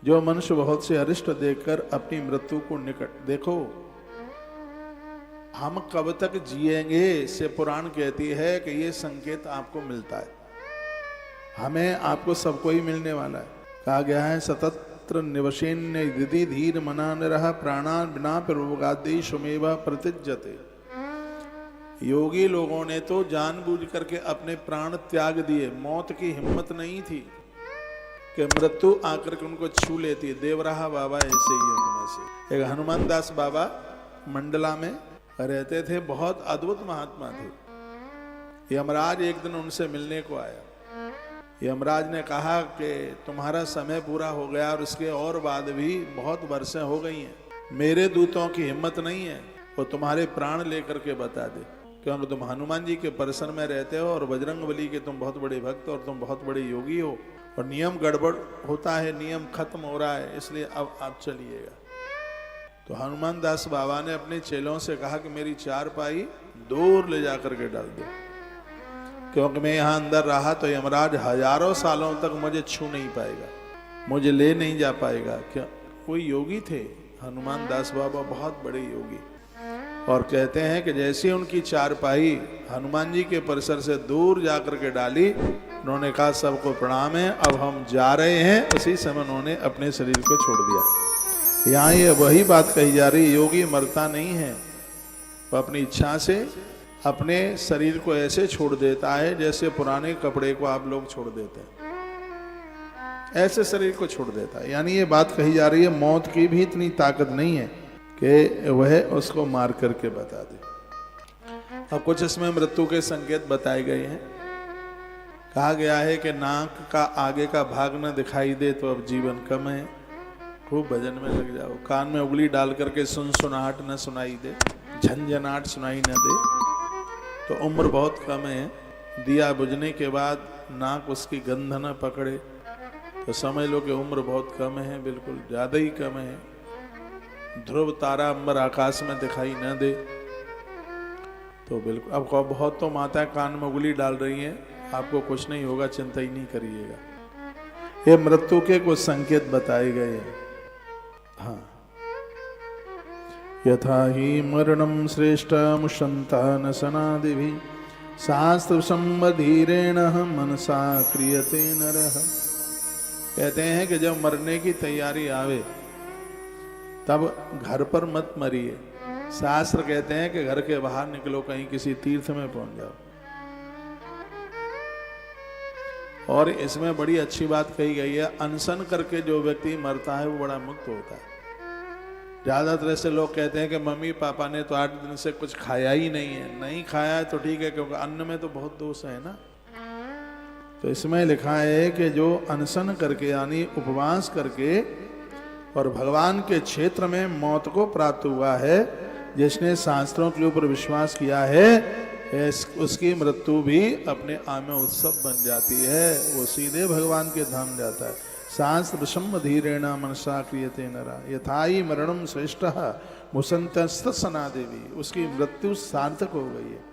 जो मनुष्य बहुत से अरिष्ट देखकर अपनी मृत्यु को निकट देखो, हम कब तक जिएंगे से पुराण कहती है कि ये संकेत आपको मिलता है, हमें आपको सबको ही मिलने वाला है। कहा गया है सतत्र निवशेन्य यदि धीर मना न रहा प्राणा बिना प्रभुगादि सुमेवा प्रतिज्जते। योगी लोगों ने तो जानबूझ करके अपने प्राण त्याग दिए, मौत की हिम्मत नहीं थी कि मृत्यु आकर के उनको छू लेती है। देवराहा बाबा ऐसे ही उनमें से एक हनुमान दास बाबा मंडला में रहते थे, बहुत अद्भुत महात्मा थे। यमराज एक दिन उनसे मिलने को आया। यमराज ने कहा कि तुम्हारा समय पूरा हो गया और इसके और बाद भी बहुत वर्षें हो गई हैं, मेरे दूतों की हिम्मत नहीं है वो तुम्हारे प्राण लेकर के बता दे, क्योंकि तुम हनुमान जी के परिसर में रहते हो और बजरंग बली के तुम बहुत बड़े भक्त और तुम बहुत बड़े योगी हो और नियम गड़बड़ होता है, नियम खत्म हो रहा है, इसलिए अब आप चलिएगा। तो हनुमान दास बाबा ने अपने चेलों से कहा कि मेरी चारपाई दूर ले जाकर के डाल दो, क्योंकि मैं यहाँ अंदर रहा तो यमराज हजारों सालों तक मुझे छू नहीं पाएगा, मुझे ले नहीं जा पाएगा। क्या कोई योगी थे हनुमान दास बाबा, बहुत बड़े योगी, और कहते हैं कि जैसे उनकी चारपाई हनुमान जी के परिसर से दूर जाकर के डाली, उन्होंने कहा सबको प्रणाम है, अब हम जा रहे हैं। उसी समय उन्होंने अपने शरीर को छोड़ दिया। यहाँ ये वही बात कही जा रही, योगी मरता नहीं है, वो अपनी इच्छा से अपने शरीर को ऐसे छोड़ देता है जैसे पुराने कपड़े को आप लोग छोड़ देते हैं, ऐसे शरीर को छोड़ देता है। यानी ये बात कही जा रही है मौत की भी इतनी ताकत नहीं है कि वह उसको मार करके बता दे। अब कुछ इसमें मृत्यु के संकेत बताए गए हैं। कहा गया है कि नाक का आगे का भाग न दिखाई दे तो अब जीवन कम है, खूब भजन में लग जाओ। कान में उंगली डाल करके सुनसुनाहट न सुनाई दे, झंझनाहट सुनाई न दे तो उम्र बहुत कम है। दिया बुझने के बाद नाक उसकी गंध न पकड़े तो समझ लो कि उम्र बहुत कम है, बिल्कुल ज़्यादा ही कम है। ध्रुव तारा अंबर आकाश में दिखाई न दे तो बिल्कुल, अब बहुत तो माता कान में उंगली डाल रही हैं, आपको कुछ नहीं होगा, चिंता ही नहीं करिएगा। ये मृत्यु के कुछ संकेत बताए गए हैं। हाँ, यथा ही मरणम श्रेष्ठमुशंता सनादिभिः शास्त्र संबधीरेण मनसा क्रियते नरः। कहते हैं कि जब मरने की तैयारी आवे तब घर पर मत मरिए। शास्त्र कहते हैं कि घर के बाहर निकलो, कहीं किसी तीर्थ में पहुंच जाओ। और इसमें बड़ी अच्छी बात कही गई है, अनशन करके जो व्यक्ति मरता है वो बड़ा मुक्त होता है। ज्यादातर ऐसे लोग कहते हैं कि मम्मी पापा ने तो 8 दिन से कुछ खाया ही नहीं है। नहीं खाया है तो ठीक है, क्योंकि अन्न में तो बहुत दोष है ना। तो इसमें लिखा है कि जो अनशन करके यानी उपवास करके और भगवान के क्षेत्र में मौत को प्राप्त हुआ है, जिसने शास्त्रों के ऊपर विश्वास किया है, उसकी मृत्यु भी अपने आप में उत्सव बन जाती है, वो सीधे भगवान के धाम जाता है। शास्त्र संबधीरेण मनसा क्रियते नरा यथाई मरणम श्रेष्ठ मुसंतस्त सनादेवी। उसकी मृत्यु सार्थक हो गई है।